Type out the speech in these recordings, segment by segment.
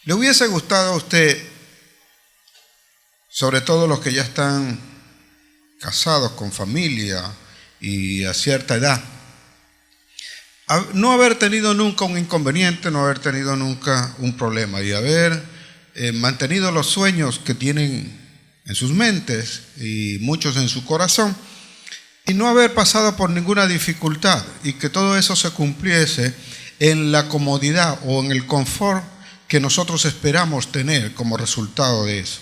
¿Le hubiese gustado a usted, sobre todo los que ya están casados con familia y a cierta edad, no haber tenido nunca un inconveniente, no haber tenido nunca un problema y haber mantenido los sueños que tienen en sus mentes y muchos en su corazón y no haber pasado por ninguna dificultad y que todo eso se cumpliese en la comodidad o en el confort que nosotros esperamos tener como resultado de eso?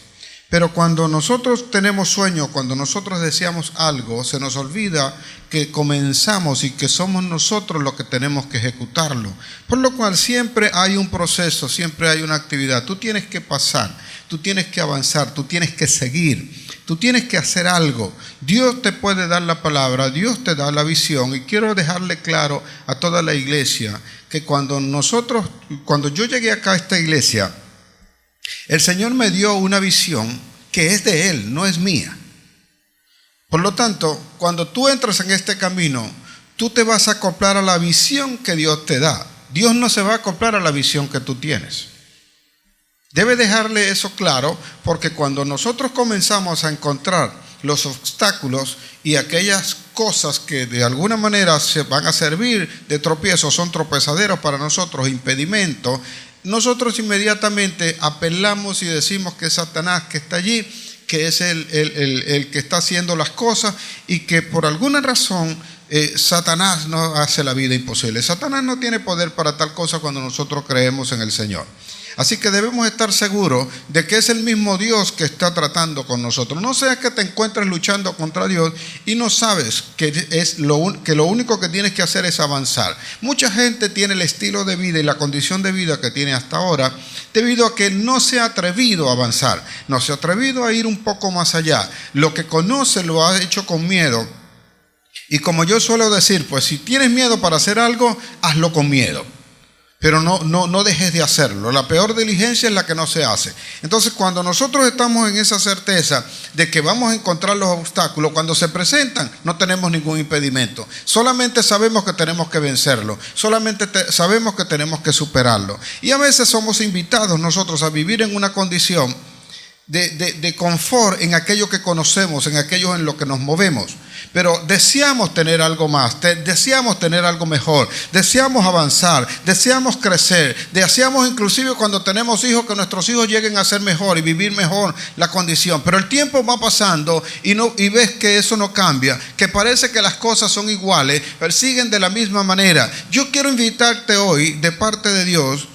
Pero cuando nosotros tenemos sueños, cuando nosotros deseamos algo, se nos olvida que comenzamos y que somos nosotros los que tenemos que ejecutarlo. Por lo cual siempre hay un proceso, siempre hay una actividad. Tú tienes que pasar, tú tienes que avanzar, tú tienes que seguir, tú tienes que hacer algo. Dios te puede dar la palabra, Dios te da la visión. Y quiero dejarle claro a toda la iglesia que cuando yo llegué acá a esta iglesia, el Señor me dio una visión que es de Él, no es mía. Por lo tanto, cuando tú entras en este camino, tú te vas a acoplar a la visión que Dios te da. Dios no se va a acoplar a la visión que tú tienes. Debe dejarle eso claro, porque cuando nosotros comenzamos a encontrar los obstáculos y aquellas cosas que de alguna manera se van a servir de tropiezo, son tropezaderos para nosotros, impedimentos, nosotros inmediatamente apelamos y decimos que es Satanás que está allí, que es el que está haciendo las cosas y que por alguna razón Satanás nos hace la vida imposible. Satanás no tiene poder para tal cosa cuando nosotros creemos en el Señor. Así que debemos estar seguros de que es el mismo Dios que está tratando con nosotros. No sea que te encuentres luchando contra Dios y no sabes que lo único que tienes que hacer es avanzar. Mucha gente tiene el estilo de vida y la condición de vida que tiene hasta ahora debido a que no se ha atrevido a avanzar, no se ha atrevido a ir un poco más allá. Lo que conoce lo ha hecho con miedo. Y como yo suelo decir, pues si tienes miedo para hacer algo, hazlo con miedo. Pero no dejes de hacerlo. La peor diligencia es la que no se hace. Entonces, cuando nosotros estamos en esa certeza de que vamos a encontrar los obstáculos, cuando se presentan, no tenemos ningún impedimento. Solamente sabemos que tenemos que vencerlo. Solamente sabemos que tenemos que superarlo. Y a veces somos invitados nosotros a vivir en una condición de confort en aquello que conocemos, en aquello en lo que nos movemos. Pero deseamos tener algo más, deseamos tener algo mejor, deseamos avanzar, deseamos crecer, deseamos inclusive cuando tenemos hijos que nuestros hijos lleguen a ser mejor y vivir mejor la condición. Pero el tiempo va pasando y ves que eso no cambia, que parece que las cosas son iguales, persiguen de la misma manera. Yo quiero invitarte hoy de parte de Dios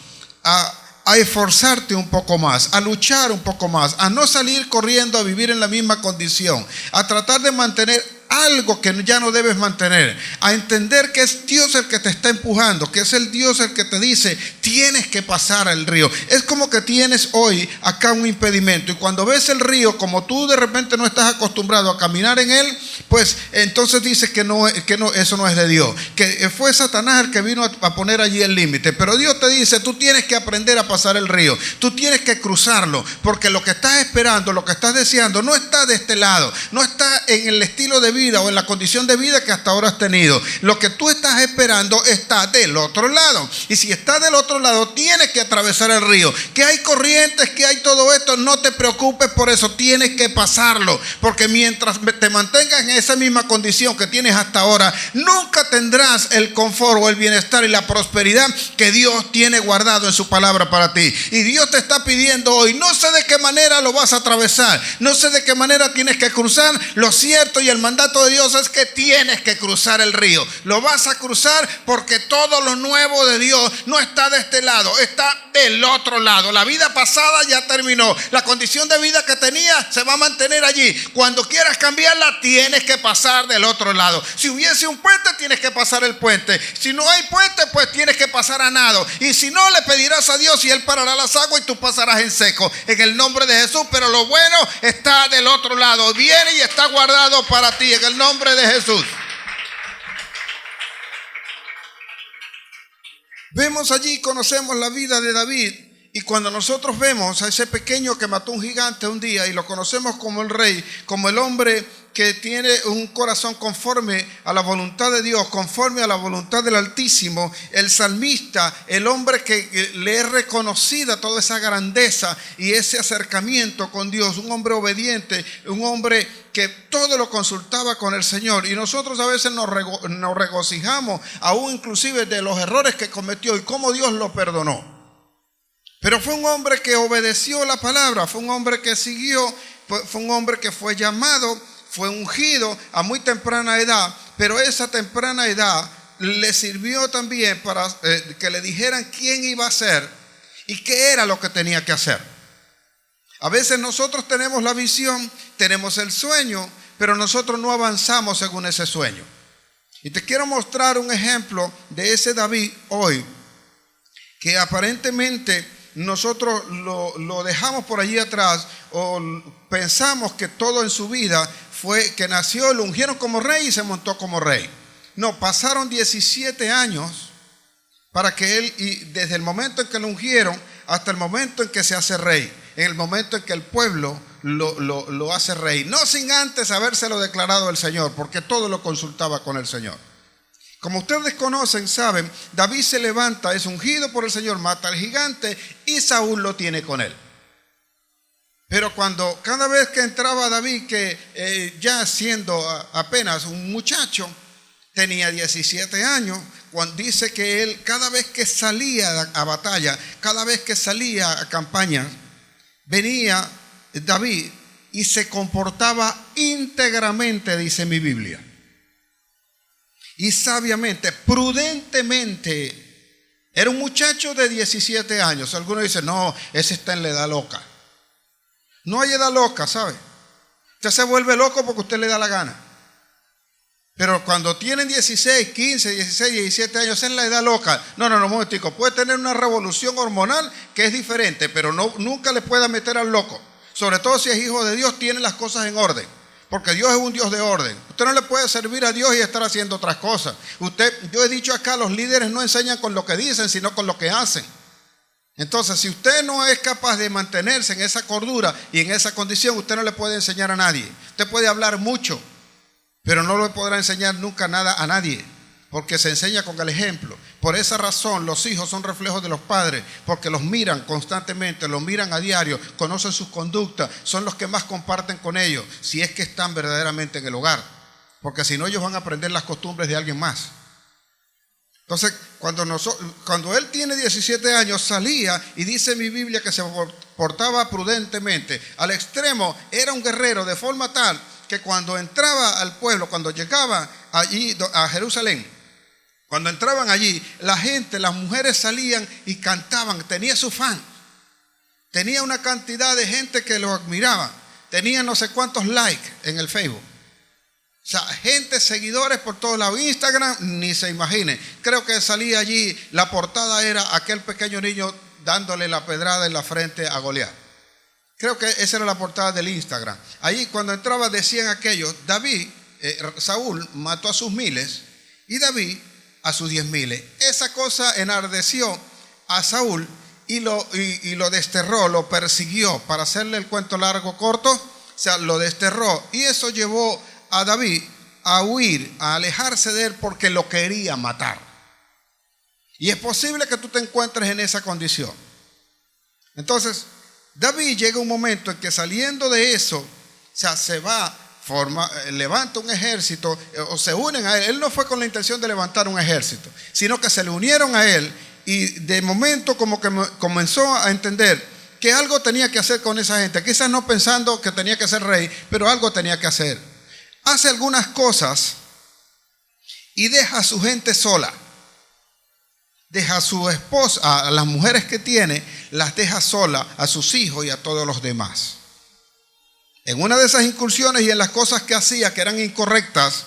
a esforzarte un poco más, a luchar un poco más, a no salir corriendo a vivir en la misma condición, a tratar de mantener algo que ya no debes mantener, a entender que es Dios el que te está empujando, que es el Dios el que te dice, tienes que pasar el río. Es como que tienes hoy acá un impedimento y cuando ves el río, como tú de repente no estás acostumbrado a caminar en él, pues entonces dices que eso no es de Dios, que fue Satanás el que vino a poner allí el límite. Pero Dios te dice, tú tienes que aprender a pasar el río, tú tienes que cruzarlo, porque lo que estás esperando, lo que estás deseando, no está de este lado, no está en el estilo de vida o en la condición de vida que hasta ahora has tenido. Lo que tú estás esperando está del otro lado. Y si está del otro lado, tienes que atravesar el río. Que hay corrientes, que hay todo esto, no te preocupes por eso. Tienes que pasarlo. Porque mientras te mantengas en esa misma condición que tienes hasta ahora, nunca tendrás el confort o el bienestar y la prosperidad que Dios tiene guardado en su palabra para ti. Y Dios te está pidiendo hoy, no sé de qué manera lo vas a atravesar, no sé de qué manera tienes que cruzar. Lo cierto y el mandato de Dios es que tienes que cruzar el río. Lo vas a cruzar porque todo lo nuevo de Dios no está de este lado, está del otro lado. La vida pasada ya terminó. La condición de vida que tenías se va a mantener allí. Cuando quieras cambiarla, tienes que pasar del otro lado. Si hubiese un puente, tienes que pasar el puente. Si no hay puente, pues tienes que pasar a nado. Y si no, le pedirás a Dios y Él parará las aguas y tú pasarás en seco. En el nombre de Jesús. Pero lo bueno está del otro lado. Viene y está guardado para ti. En el nombre de Jesús. Vemos allí, conocemos la vida de David. Y cuando nosotros vemos a ese pequeño que mató un gigante un día y lo conocemos como el rey, como el hombre que tiene un corazón conforme a la voluntad de Dios, conforme a la voluntad del Altísimo, el salmista, el hombre que le es reconocida toda esa grandeza y ese acercamiento con Dios, un hombre obediente, un hombre que todo lo consultaba con el Señor. Y nosotros a veces nos regocijamos, aún inclusive de los errores que cometió y cómo Dios lo perdonó. Pero fue un hombre que obedeció la palabra, fue un hombre que siguió, fue un hombre que fue llamado, fue ungido a muy temprana edad, pero esa temprana edad le sirvió también para que le dijeran quién iba a ser y qué era lo que tenía que hacer. A veces nosotros tenemos la visión, tenemos el sueño, pero nosotros no avanzamos según ese sueño. Y te quiero mostrar un ejemplo de ese David hoy, que aparentemente nosotros lo dejamos por allí atrás o pensamos que todo en su vida fue que nació, lo ungieron como rey y se montó como rey. No, pasaron 17 años para que él, y desde el momento en que lo ungieron hasta el momento en que se hace rey, en el momento en que el pueblo lo hace rey, no sin antes habérselo declarado el Señor, porque todo lo consultaba con el Señor. Como ustedes conocen, saben, David se levanta, es ungido por el Señor, mata al gigante y Saúl lo tiene con él. Pero cada vez que entraba David, que ya siendo apenas un muchacho, tenía 17 años, cuando dice que él cada vez que salía a batalla, cada vez que salía a campaña, venía David y se comportaba íntegramente, dice mi Biblia. Y sabiamente, prudentemente. Era un muchacho de 17 años. Algunos dicen, no, ese está en la edad loca. No hay edad loca, ¿sabe? Usted se vuelve loco porque usted le da la gana. Pero cuando tienen 16, 15, 16, 17 años, es la edad loca. No, un momentico. Puede tener una revolución hormonal que es diferente, pero nunca le pueda meter al loco. Sobre todo si es hijo de Dios, tiene las cosas en orden. Porque Dios es un Dios de orden. Usted no le puede servir a Dios y estar haciendo otras cosas. Yo he dicho acá, los líderes no enseñan con lo que dicen, sino con lo que hacen. Entonces, si usted no es capaz de mantenerse en esa cordura y en esa condición, usted no le puede enseñar a nadie. Usted puede hablar mucho, pero no le podrá enseñar nunca nada a nadie, porque se enseña con el ejemplo. Por esa razón los hijos son reflejos de los padres, porque los miran constantemente, los miran a diario, conocen sus conductas, son los que más comparten con ellos, si es que están verdaderamente en el hogar, porque si no ellos van a aprender las costumbres de alguien más. Entonces, cuando él tiene 17 años, salía y dice mi Biblia que se portaba prudentemente. Al extremo, era un guerrero de forma tal que cuando entraba al pueblo, cuando llegaba allí a Jerusalén, cuando entraban allí, la gente, las mujeres salían y cantaban. Tenía su fan. Tenía una cantidad de gente que lo admiraba. Tenía no sé cuántos likes en el Facebook. O sea, gente, seguidores por todos lados. Instagram, ni se imagine. Creo que salía allí, la portada era aquel pequeño niño dándole la pedrada en la frente a Goliat. Creo que esa era la portada del Instagram. Allí cuando entraba decían aquellos, Saúl mató a sus miles y David a sus 10,000. Esa cosa enardeció a Saúl y lo desterró, lo persiguió. Para hacerle el cuento largo corto, o sea, lo desterró. Y eso llevó a David a huir, a alejarse de él porque lo quería matar. Y es posible que tú te encuentres en esa condición. Entonces, David llega un momento en que saliendo de eso, o sea, se va, levanta un ejército o se unen a él. Él no fue con la intención de levantar un ejército, sino que se le unieron a él y de momento como que comenzó a entender que algo tenía que hacer con esa gente, quizás no pensando que tenía que ser rey, pero algo tenía que hacer. Hace algunas cosas y deja a su gente sola. Deja a su esposa, a las mujeres que tiene, las deja sola, a sus hijos y a todos los demás. En una de esas incursiones y en las cosas que hacía que eran incorrectas,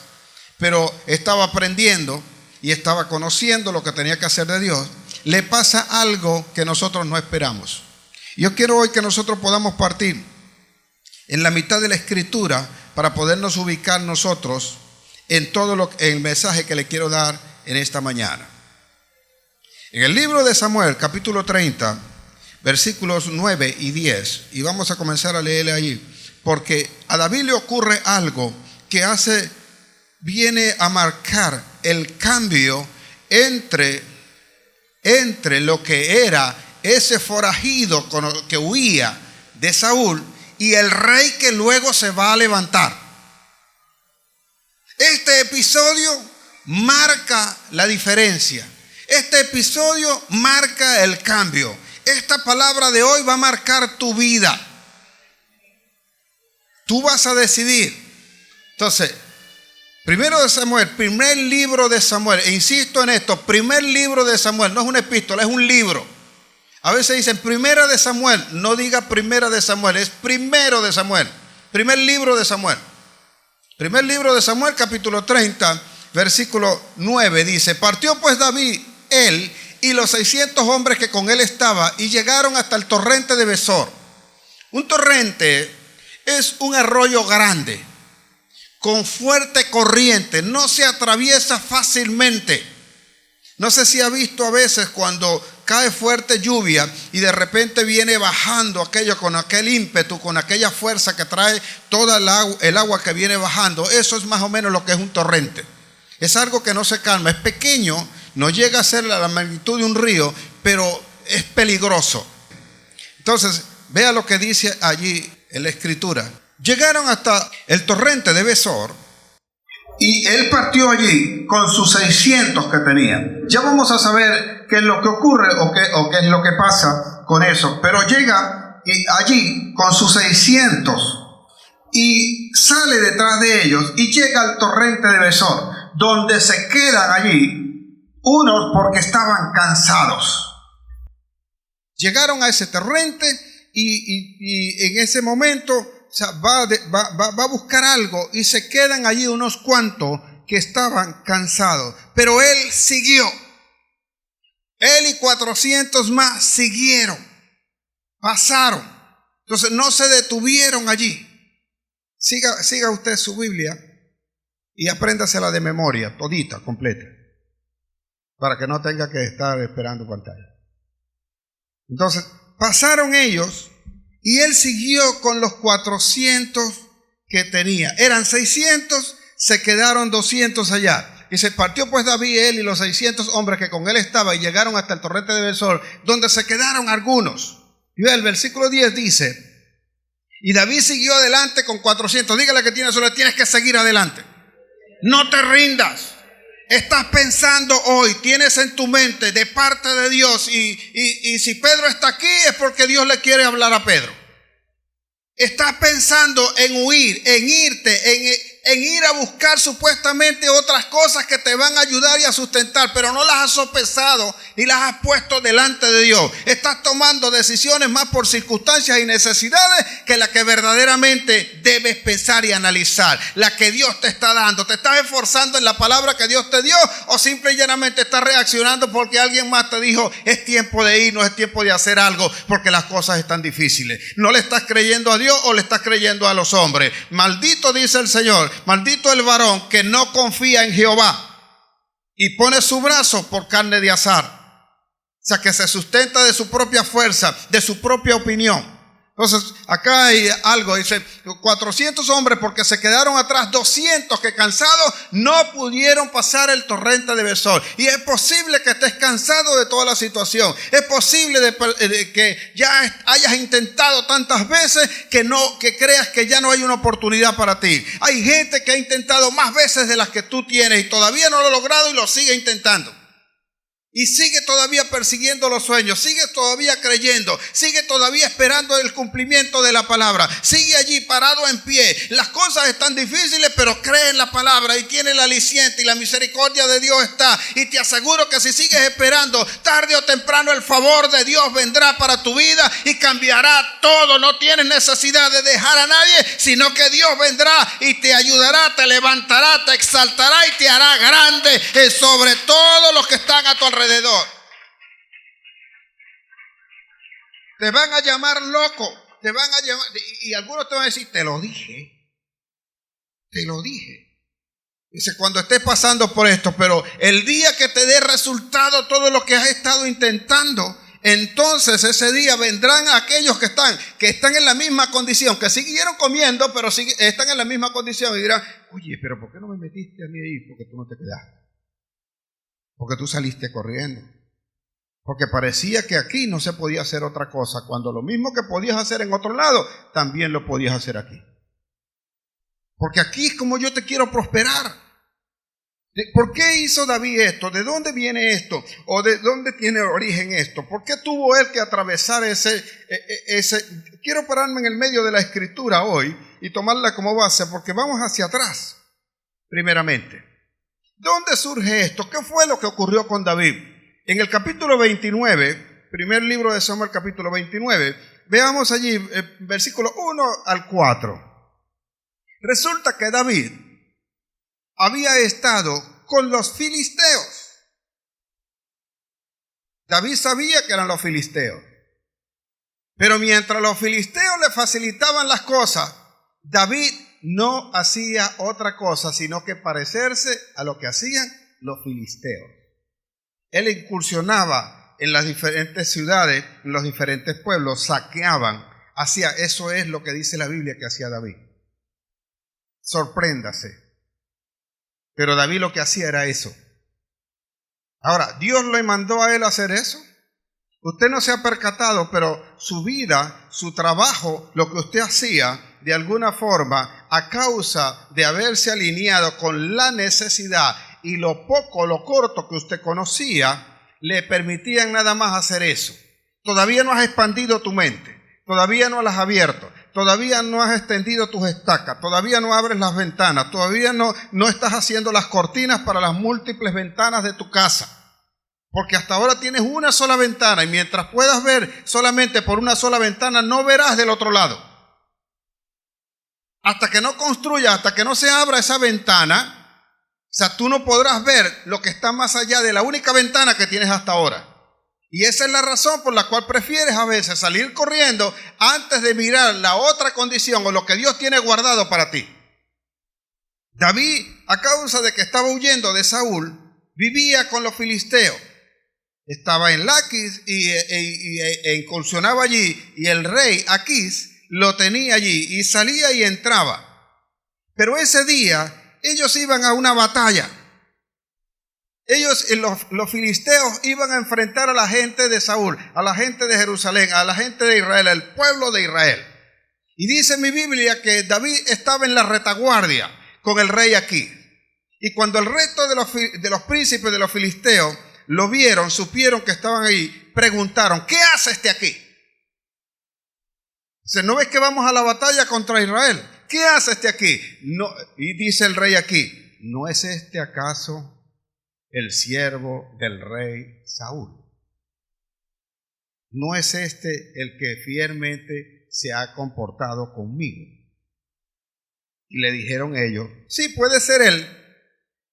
pero estaba aprendiendo y estaba conociendo lo que tenía que hacer de Dios, le pasa algo que nosotros no esperamos. Yo quiero hoy que nosotros podamos partir en la mitad de la Escritura para podernos ubicar nosotros en todo el mensaje que le quiero dar en esta mañana. En el libro de Samuel, capítulo 30, versículos 9 y 10, y vamos a comenzar a leerle allí, porque a David le ocurre algo que viene a marcar el cambio entre lo que era ese forajido que huía de Saúl y el rey que luego se va a levantar. Este episodio marca la diferencia. Este episodio marca el cambio. Esta palabra de hoy va a marcar tu vida. Tú vas a decidir. Entonces, primero de Samuel, primer libro de Samuel. E insisto en esto, primer libro de Samuel. No es una epístola, es un libro. A veces dicen primera de Samuel. No diga primera de Samuel, es primero de Samuel. Primer libro de Samuel. Primer libro de Samuel, capítulo 30, versículo 9, dice: partió pues David, él y los 600 hombres que con él estaban, y llegaron hasta el torrente de Besor. Un torrente es un arroyo grande, con fuerte corriente, no se atraviesa fácilmente. No sé si ha visto a veces cuando cae fuerte lluvia y de repente viene bajando aquello con aquel ímpetu, con aquella fuerza que trae toda el agua que viene bajando. Eso es más o menos lo que es un torrente. Es algo que no se calma, es pequeño, no llega a ser la magnitud de un río, pero es peligroso. Entonces, vea lo que dice allí en la escritura. Llegaron hasta el torrente de Besor y él partió allí con sus 600 que tenía. Ya vamos a saber qué es lo que ocurre o qué es lo que pasa con eso. Pero llega allí con sus 600 y sale detrás de ellos y llega al torrente de Besor, donde se quedan allí unos porque estaban cansados. Llegaron a ese torrente y en ese momento va a buscar algo y se quedan allí unos cuantos que estaban cansados. Pero él siguió. Él y 400 más siguieron. Pasaron. Entonces no se detuvieron allí. Siga usted su Biblia y apréndasela de memoria, todita, completa, para que no tenga que estar esperando pantalla. Entonces pasaron ellos y él siguió con los 400 que tenía. Eran 600, se quedaron 200 allá. Y se partió pues David, él y los 600 hombres que con él estaban, y llegaron hasta el torrente de Besor, donde se quedaron algunos. Y el versículo 10 dice: y David siguió adelante con 400. Dígale que tiene solo, tienes que seguir adelante. No te rindas. Estás pensando hoy, tienes en tu mente de parte de Dios, y si Pedro está aquí es porque Dios le quiere hablar a Pedro. Estás pensando en huir, en irte, en ir a buscar supuestamente otras cosas que te van a ayudar y a sustentar, pero no las has sopesado y las has puesto delante de Dios. Estás tomando decisiones más por circunstancias y necesidades que la que verdaderamente debes pensar y analizar, la que Dios te está dando. ¿Te estás esforzando en la palabra que Dios te dio, o simple y llanamente estás reaccionando porque alguien más te dijo es tiempo de irnos, es tiempo de hacer algo porque las cosas están difíciles? ¿No le estás creyendo a Dios o le estás creyendo a los hombres? Maldito, dice el Señor, maldito el varón que no confía en Jehová y pone su brazo por carne de azar. O sea, que se sustenta de su propia fuerza, de su propia opinión. Entonces, acá hay algo, dice 400 hombres porque se quedaron atrás, 200 que cansados no pudieron pasar el torrente de Besor. Y es posible que estés cansado de toda la situación. Es posible de que ya hayas intentado tantas veces que creas que ya no hay una oportunidad para ti. Hay gente que ha intentado más veces de las que tú tienes y todavía no lo ha logrado y lo sigue intentando. Y sigue todavía persiguiendo los sueños, sigue todavía creyendo, sigue todavía esperando el cumplimiento de la palabra, sigue allí parado en pie. Las cosas están difíciles, pero cree en la palabra y tiene el aliciente y la misericordia de Dios está. Y te aseguro que si sigues esperando, tarde o temprano el favor de Dios vendrá para tu vida y cambiará todo. No tienes necesidad de dejar a nadie, sino que Dios vendrá y te ayudará, te levantará, te exaltará y te hará grande sobre todos los que están a tu alrededor. Te van a llamar loco, te van a llamar, y algunos te van a decir, te lo dije. Dice, cuando estés pasando por esto, pero el día que te dé resultado todo lo que has estado intentando, entonces ese día vendrán aquellos que están en la misma condición, que siguieron comiendo, pero están en la misma condición y dirán, oye, pero ¿por qué no me metiste a mí ahí? Porque tú no te quedaste. Porque tú saliste corriendo. Porque parecía que aquí no se podía hacer otra cosa, cuando lo mismo que podías hacer en otro lado, también lo podías hacer aquí. Porque aquí es como yo te quiero prosperar. ¿Por qué hizo David esto? ¿De dónde viene esto? ¿O de dónde tiene origen esto? ¿Por qué tuvo él que atravesar ese? Quiero pararme en el medio de la escritura hoy y tomarla como base, porque vamos hacia atrás, primeramente. ¿Dónde surge esto? ¿Qué fue lo que ocurrió con David? En el capítulo 29, primer libro de Samuel, capítulo 29, veamos allí versículo 1 al 4. Resulta que David había estado con los filisteos. David sabía que eran los filisteos. Pero mientras los filisteos le facilitaban las cosas, David no hacía otra cosa sino que parecerse a lo que hacían los filisteos. Él incursionaba en las diferentes ciudades, en los diferentes pueblos, saqueaban. Eso es lo que dice la Biblia que hacía David. Sorpréndase. Pero David lo que hacía era eso. Ahora, ¿Dios le mandó a él hacer eso? Usted no se ha percatado, pero su vida, su trabajo, lo que usted hacía, de alguna forma, a causa de haberse alineado con la necesidad y lo poco, lo corto que usted conocía, le permitían nada más hacer eso. Todavía no has expandido tu mente, todavía no la has abierto, todavía no has extendido tus estacas, todavía no abres las ventanas, todavía no estás haciendo las cortinas para las múltiples ventanas de tu casa. Porque hasta ahora tienes una sola ventana y mientras puedas ver solamente por una sola ventana, no verás del otro lado. Hasta que no construyas, hasta que no se abra esa ventana, o sea, tú no podrás ver lo que está más allá de la única ventana que tienes hasta ahora. Y esa es la razón por la cual prefieres a veces salir corriendo antes de mirar la otra condición o lo que Dios tiene guardado para ti. David, a causa de que estaba huyendo de Saúl, vivía con los filisteos. Estaba en Laquis e incursionaba allí, y el rey Aquís lo tenía allí y salía y entraba. Pero ese día ellos iban a una batalla. Los filisteos iban a enfrentar a la gente de Saúl, a la gente de Jerusalén, a la gente de Israel, al pueblo de Israel. Y dice mi Biblia que David estaba en la retaguardia con el rey Aquís. Y cuando el resto de los príncipes de los filisteos lo vieron, supieron que estaban ahí, preguntaron, ¿qué hace este aquí? Dice, ¿no ves que vamos a la batalla contra Israel? ¿Qué hace este aquí? No, y dice el rey aquí, ¿no es este acaso el siervo del rey Saúl? ¿No es este el que fielmente se ha comportado conmigo? Y le dijeron ellos, sí, puede ser él.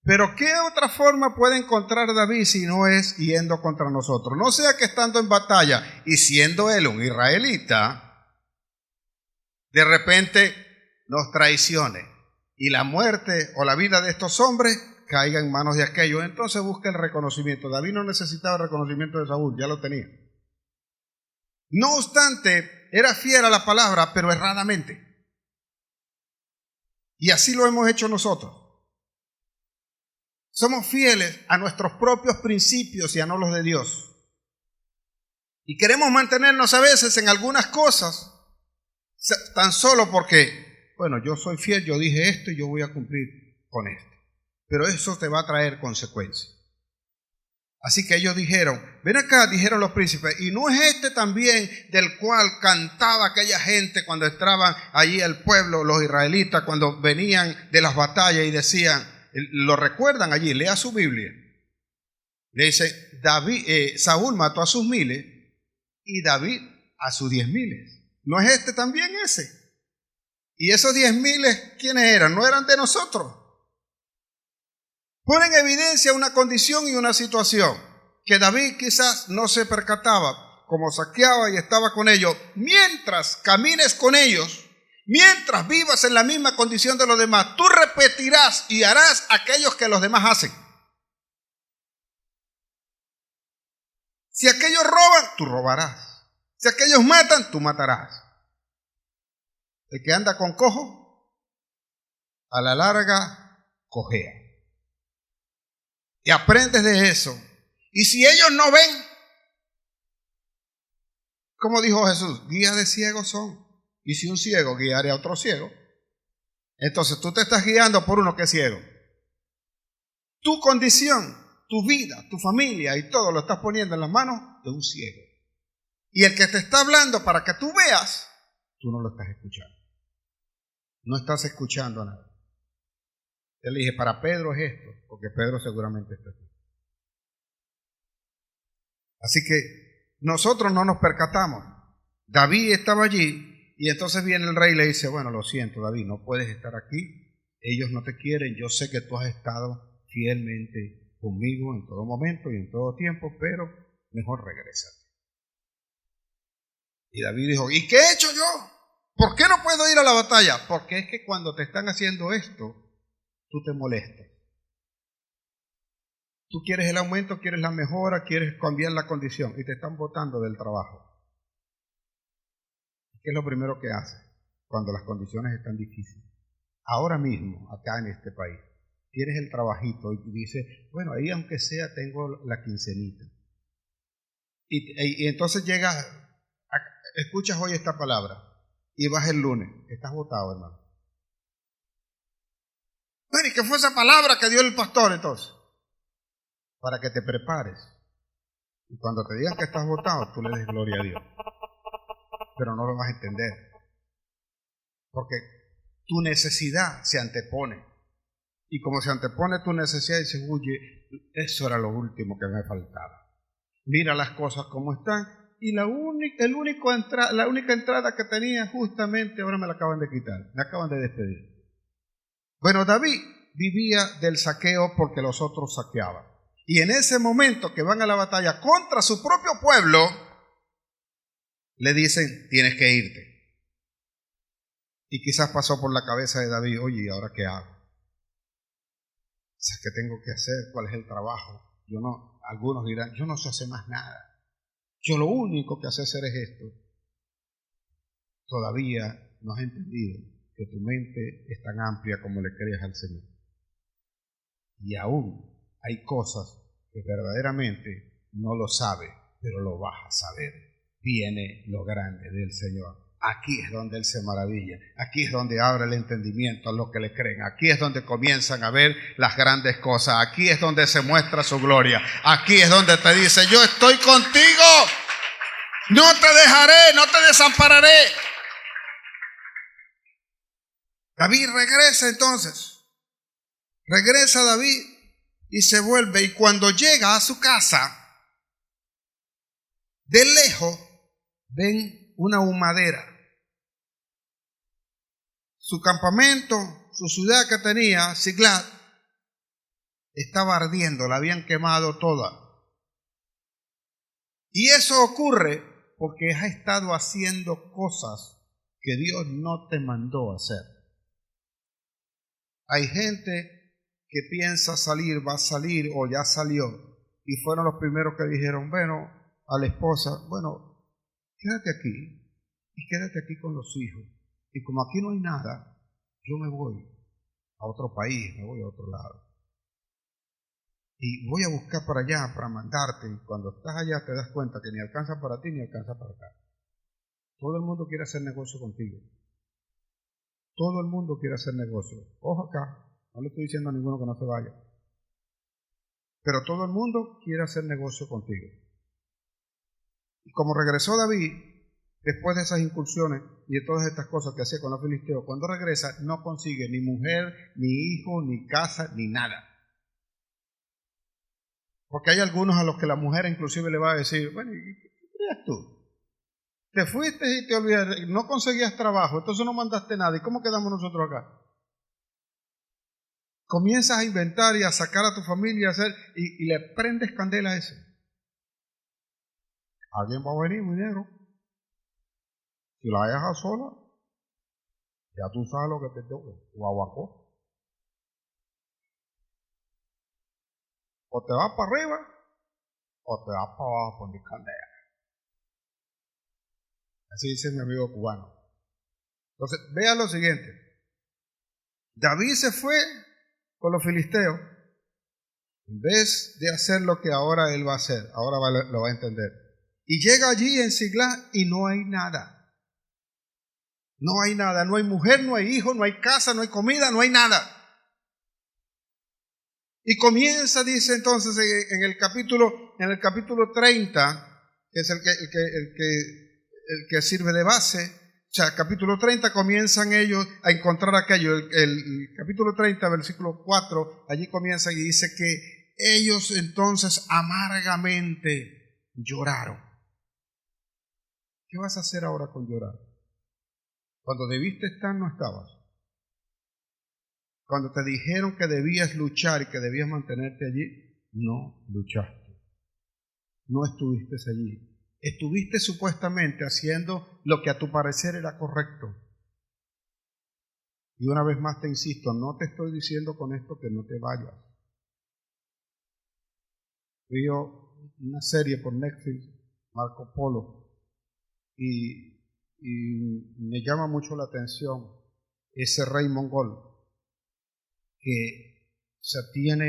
Pero ¿qué otra forma puede encontrar David si no es yendo contra nosotros? No sea que estando en batalla y siendo él un israelita, de repente nos traicione y la muerte o la vida de estos hombres caiga en manos de aquellos. Entonces busca el reconocimiento. David no necesitaba el reconocimiento de Saúl, ya lo tenía. No obstante, era fiel a la palabra, pero erradamente. Y así lo hemos hecho nosotros. Somos fieles a nuestros propios principios y a no los de Dios. Y queremos mantenernos a veces en algunas cosas tan solo porque, bueno, yo soy fiel, yo dije esto y yo voy a cumplir con esto. Pero eso te va a traer consecuencias. Así que ellos dijeron, ven acá, dijeron los príncipes, ¿y no es este también del cual cantaba aquella gente cuando entraban allí al pueblo, los israelitas, cuando venían de las batallas y decían, lo recuerdan allí, lea su Biblia? Le dice, Saúl mató a sus 1000 y David a sus 10.000. ¿No es este también ese? Y esos 10.000, ¿quiénes eran? No eran de nosotros. Pone en evidencia una condición y una situación que David quizás no se percataba, como saqueaba y estaba con ellos. Mientras camines con ellos, mientras vivas en la misma condición de los demás, tú repetirás y harás aquellos que los demás hacen. Si aquellos roban, tú robarás. Si aquellos matan, tú matarás. El que anda con cojo, a la larga, cojea. Y aprendes de eso. Y si ellos no ven, como dijo Jesús, guías de ciegos son. Y si un ciego guiare a otro ciego, entonces tú te estás guiando por uno que es ciego. Tu condición, tu vida, tu familia y todo lo estás poniendo en las manos de un ciego. Y el que te está hablando para que tú veas, tú no lo estás escuchando. No estás escuchando nada. Yo le dije, para Pedro es esto, porque Pedro seguramente está aquí. Así que nosotros no nos percatamos. David estaba allí y entonces viene el rey y le dice, bueno, lo siento David, no puedes estar aquí. Ellos no te quieren, yo sé que tú has estado fielmente conmigo en todo momento y en todo tiempo, pero mejor regrésate. Y David dijo, ¿y qué he hecho yo? ¿Por qué no puedo ir a la batalla? Porque es que cuando te están haciendo esto, tú te molestas. Tú quieres el aumento, quieres la mejora, quieres cambiar la condición y te están botando del trabajo. ¿Qué es lo primero que haces cuando las condiciones están difíciles? Ahora mismo, acá en este país, tienes el trabajito y dices, bueno, ahí aunque sea tengo la quincenita. Y entonces llegas, escuchas hoy esta palabra y vas el lunes, estás botado, hermano. Bueno, ¿y qué fue esa palabra que dio el pastor entonces? Para que te prepares. Y cuando te digan que estás botado, tú le des gloria a Dios. Pero no lo vas a entender. Porque tu necesidad se antepone. Y como se antepone tu necesidad, dices, oye, eso era lo último que me faltaba. Mira las cosas como están. Y la única entrada que tenía justamente ahora me la acaban de quitar. Me acaban de despedir. Bueno, David vivía del saqueo porque los otros saqueaban. Y en ese momento que van a la batalla contra su propio pueblo, le dicen, tienes que irte. Y quizás pasó por la cabeza de David, oye, ¿y ahora qué hago? ¿Qué tengo que hacer? ¿Cuál es el trabajo? Algunos dirán, yo no sé hacer más nada. Yo lo único que sé hacer es esto. Todavía no has entendido que tu mente es tan amplia como le creas al Señor. Y aún hay cosas que verdaderamente no lo sabes, pero lo vas a saber. Viene lo grande del Señor. Aquí es donde Él se maravilla. Aquí es donde abre el entendimiento a los que le creen. Aquí es donde comienzan a ver las grandes cosas. Aquí es donde se muestra su gloria. Aquí es donde te dice, yo estoy contigo. No te dejaré, no te desampararé. David regresa entonces. Regresa David y se vuelve. Y cuando llega a su casa, de lejos ven una humadera. Su campamento, su ciudad que tenía, Siglag, estaba ardiendo, la habían quemado toda. Y eso ocurre porque has estado haciendo cosas que Dios no te mandó hacer. Hay gente que piensa salir, va a salir o ya salió. Y fueron los primeros que dijeron, bueno, a la esposa, bueno, quédate aquí y quédate aquí con los hijos. Y como aquí no hay nada, yo me voy a otro país, me voy a otro lado. Y voy a buscar para allá, para mandarte. Y cuando estás allá te das cuenta que ni alcanza para ti ni alcanza para acá. Todo el mundo quiere hacer negocio contigo. Todo el mundo quiere hacer negocio. Ojo acá, no le estoy diciendo a ninguno que no se vaya. Pero todo el mundo quiere hacer negocio contigo. Y como regresó David, después de esas incursiones y de todas estas cosas que hacía con los filisteos, cuando regresa no consigue ni mujer, ni hijo, ni casa, ni nada. Porque hay algunos a los que la mujer inclusive le va a decir, bueno, ¿y qué crees tú? Te fuiste y te olvidaste, no conseguías trabajo, entonces no mandaste nada. ¿Y cómo quedamos nosotros acá? Comienzas a inventar y a sacar a tu familia a hacer, y le prendes candela a eso. Alguien va a venir, mi negro. Si la dejas sola, ya tú sabes lo que te toca. Guaguacó. O te vas para arriba, o te vas para abajo con mi candela. Así dice mi amigo cubano. Entonces, vea lo siguiente. David se fue con los filisteos. En vez de hacer lo que ahora él va a hacer, ahora lo va a entender. Y llega allí en Siglag y no hay nada. No hay nada, no hay mujer, no hay hijo, no hay casa, no hay comida, no hay nada. Y comienza, dice entonces en el capítulo 30, que es el que sirve de base. O sea, capítulo 30 comienzan ellos a encontrar aquello. El capítulo 30, versículo 4, allí comienza y dice que ellos entonces amargamente lloraron. ¿Qué vas a hacer ahora con llorar? Cuando debiste estar, no estabas. Cuando te dijeron que debías luchar y que debías mantenerte allí, no luchaste. No estuviste allí. Estuviste supuestamente haciendo lo que a tu parecer era correcto. Y una vez más te insisto, no te estoy diciendo con esto que no te vayas. Vio una serie por Netflix, Marco Polo, y me llama mucho la atención ese rey mongol que tiene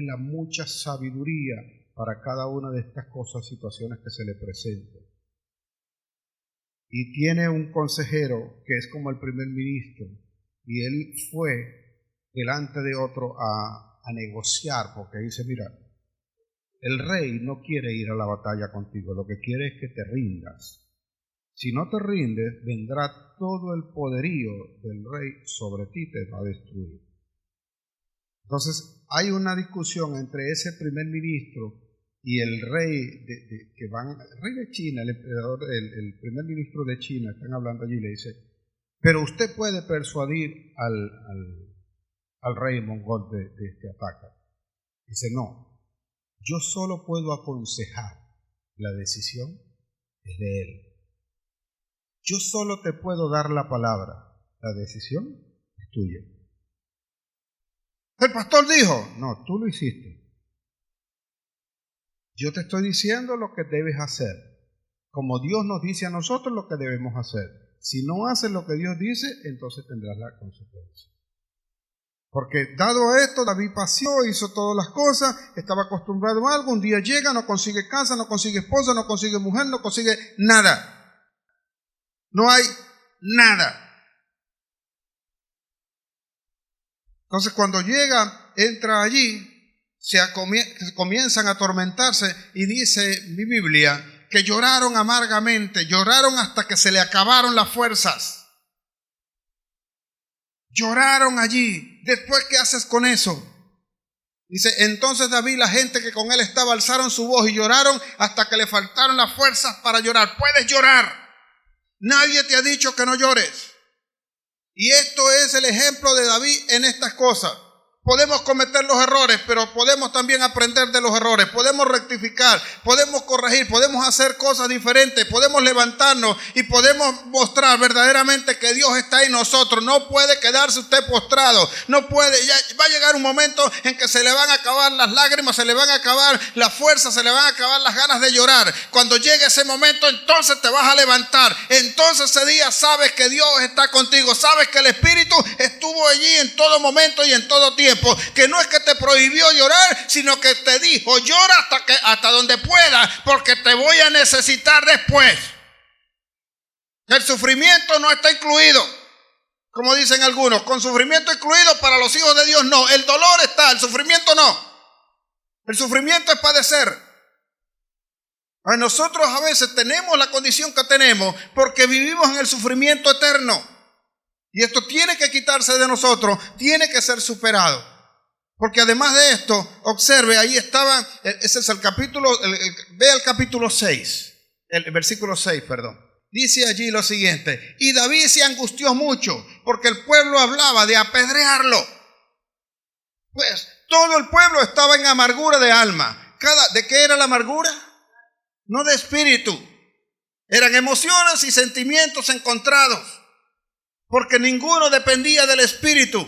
la mucha sabiduría para cada una de estas cosas, situaciones que se le presentan. Y tiene un consejero que es como el primer ministro, y él fue delante de otro a negociar, porque dice, mira, el rey no quiere ir a la batalla contigo, lo que quiere es que te rindas. Si no te rindes, vendrá todo el poderío del rey sobre ti, te va a destruir. Entonces, hay una discusión entre ese primer ministro y el rey el rey de China, el emperador, el primer ministro de China, están hablando allí, le dice, pero usted puede persuadir al rey mongol de este ataque. Dice, no, yo solo puedo aconsejar, la decisión es de él. Yo solo te puedo dar la palabra, la decisión es tuya. El pastor dijo, no, tú lo hiciste. Yo te estoy diciendo lo que debes hacer, como Dios nos dice a nosotros lo que debemos hacer. Si no haces lo que Dios dice, entonces tendrás la consecuencia. Porque dado esto, David paseó, hizo todas las cosas, estaba acostumbrado a algo, un día llega, no consigue casa, no consigue esposa, no consigue mujer, no consigue nada. No hay nada. Entonces cuando llega, entra allí, comienzan a atormentarse y dice mi Biblia que lloraron amargamente, lloraron hasta que se le acabaron las fuerzas. Lloraron allí. Después, ¿qué haces con eso? Dice, entonces David, la gente que con él estaba, alzaron su voz y lloraron hasta que le faltaron las fuerzas para llorar. Puedes llorar. Nadie te ha dicho que no llores. Y esto es el ejemplo de David en estas cosas. Podemos cometer los errores, pero podemos también aprender de los errores. Podemos rectificar, podemos corregir, podemos hacer cosas diferentes, podemos levantarnos y podemos mostrar verdaderamente que Dios está en nosotros. No puede quedarse usted postrado. No puede, ya va a llegar un momento en que se le van a acabar las lágrimas, se le van a acabar las fuerzas, se le van a acabar las ganas de llorar. Cuando llegue ese momento, entonces te vas a levantar. Entonces ese día sabes que Dios está contigo. Sabes que el Espíritu estuvo allí en todo momento y en todo tiempo. Que no es que te prohibió llorar, sino que te dijo, llora hasta donde puedas, porque te voy a necesitar después. El sufrimiento no está incluido, como dicen algunos. Con sufrimiento incluido para los hijos de Dios no. El dolor está, el sufrimiento no. El sufrimiento es padecer. Nosotros a veces tenemos la condición que tenemos porque vivimos en el sufrimiento eterno. Y esto tiene que quitarse de nosotros, tiene que ser superado. Porque además de esto, observe, ahí estaba, ese es el capítulo, vea el capítulo 6, el versículo 6, perdón. Dice allí lo siguiente, y David se angustió mucho porque el pueblo hablaba de apedrearlo. Pues todo el pueblo estaba en amargura de alma. ¿De qué era la amargura? No de espíritu. Eran emociones y sentimientos encontrados. Porque ninguno dependía del espíritu.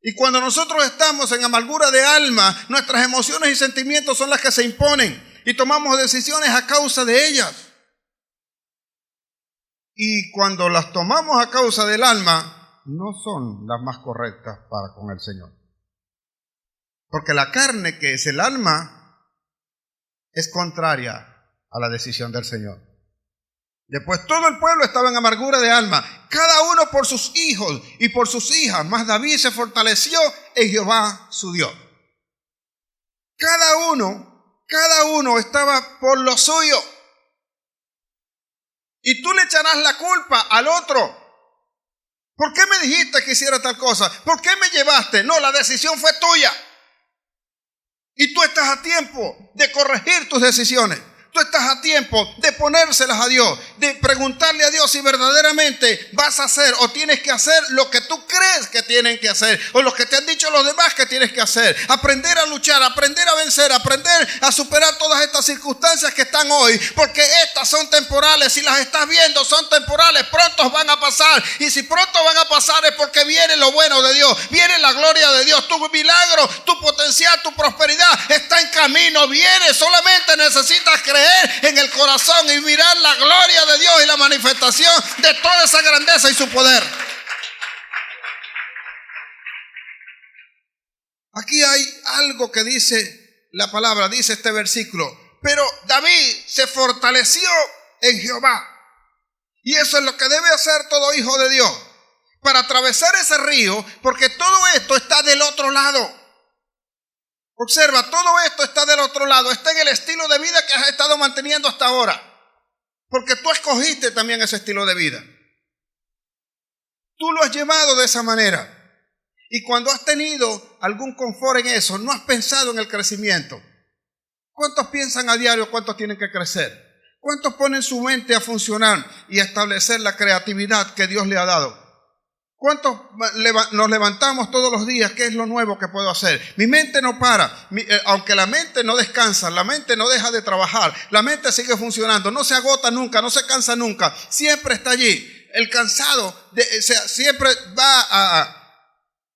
Y cuando nosotros estamos en amargura de alma, nuestras emociones y sentimientos son las que se imponen y tomamos decisiones a causa de ellas. Y cuando las tomamos a causa del alma, no son las más correctas para con el Señor. Porque la carne, que es el alma, es contraria a la decisión del Señor. Después todo el pueblo estaba en amargura de alma, cada uno por sus hijos y por sus hijas, mas David se fortaleció en Jehová su Dios. Cada uno estaba por lo suyo. Y tú le echarás la culpa al otro. ¿Por qué me dijiste que hiciera tal cosa? ¿Por qué me llevaste? No, la decisión fue tuya. Y tú estás a tiempo de corregir tus decisiones. Tú estás a tiempo de ponérselas a Dios, de preguntarle a Dios si verdaderamente vas a hacer o tienes que hacer lo que tú crees que tienen que hacer o lo que te han dicho los demás que tienes que hacer. Aprender a luchar, aprender a vencer, aprender a superar todas estas circunstancias que están hoy, porque estas son temporales. Si las estás viendo, son temporales, pronto van a pasar. Y si pronto van a pasar es porque viene lo bueno de Dios, viene la gloria de Dios. Tu milagro, tu potencial, tu prosperidad está en camino, viene. Solamente necesitas creer en el corazón y mirar la gloria de Dios y la manifestación de toda esa grandeza y su poder. Aquí hay algo que dice la palabra, dice este versículo: pero David se fortaleció en Jehová. Y eso es lo que debe hacer todo hijo de Dios para atravesar ese río, porque todo esto está del otro lado. Observa, todo esto está del otro lado, está en el estilo de vida que has estado manteniendo hasta ahora, porque tú escogiste también ese estilo de vida. Tú lo has llevado de esa manera. Y cuando has tenido algún confort en eso, no has pensado en el crecimiento. ¿Cuántos piensan a diario cuántos tienen que crecer? ¿Cuántos ponen su mente a funcionar y a establecer la creatividad que Dios le ha dado? ¿Cuántos nos levantamos todos los días? ¿Qué es lo nuevo que puedo hacer? Mi mente no para. Aunque la mente no descansa, la mente no deja de trabajar, la mente sigue funcionando, no se agota nunca, no se cansa nunca, siempre está allí. El cansado siempre va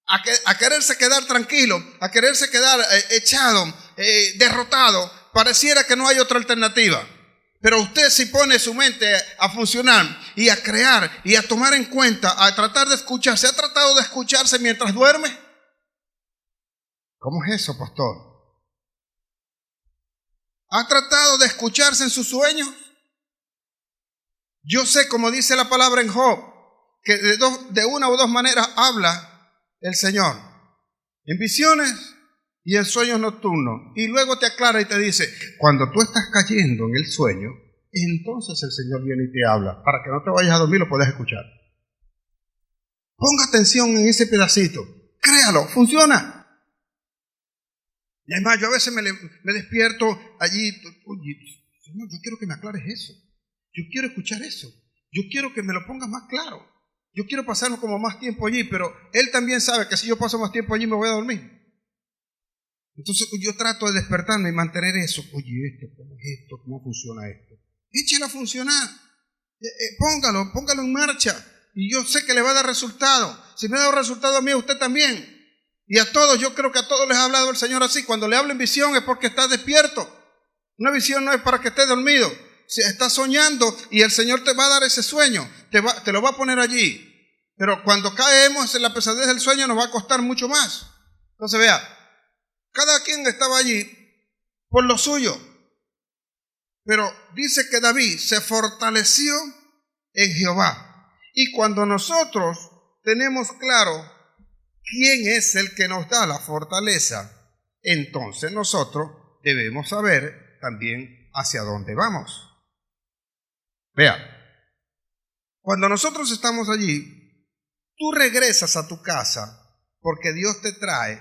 a quererse quedar tranquilo, a quererse quedar echado, derrotado. Pareciera que no hay otra alternativa. Pero usted, si pone su mente a funcionar y a crear y a tomar en cuenta, a tratar de escucharse, ¿ha tratado de escucharse mientras duerme? ¿Cómo es eso, pastor? ¿Ha tratado de escucharse en sus sueños? Yo sé, como dice la palabra en Job, que de una o dos maneras habla el Señor. En visiones y en sueños nocturnos. Y luego te aclara y te dice, cuando tú estás cayendo en el sueño, entonces el Señor viene y te habla. Para que no te vayas a dormir, lo puedes escuchar. Ponga atención en ese pedacito. Créalo, funciona. Y además, yo a veces me despierto allí. Oye, Señor, yo quiero que me aclares eso. Yo quiero escuchar eso. Yo quiero que me lo pongas más claro. Yo quiero pasarnos como más tiempo allí, pero Él también sabe que si yo paso más tiempo allí me voy a dormir. Entonces yo trato de despertarme y mantener eso. Oye, ¿cómo es esto? ¿Cómo funciona esto? Échelo a funcionar. Póngalo en marcha. Y yo sé que le va a dar resultado. Si me ha dado resultado a mí, a usted también. Y a todos, yo creo que a todos les ha hablado el Señor así. Cuando le habla en visión es porque está despierto. Una visión no es para que esté dormido. Si estás soñando y el Señor te va a dar ese sueño, te lo va a poner allí. Pero cuando caemos en la pesadez del sueño nos va a costar mucho más. Entonces vea, cada quien estaba allí por lo suyo. Pero dice que David se fortaleció en Jehová. Y cuando nosotros tenemos claro quién es el que nos da la fortaleza, entonces nosotros debemos saber también hacia dónde vamos. Vea, cuando nosotros estamos allí, tú regresas a tu casa porque Dios te trae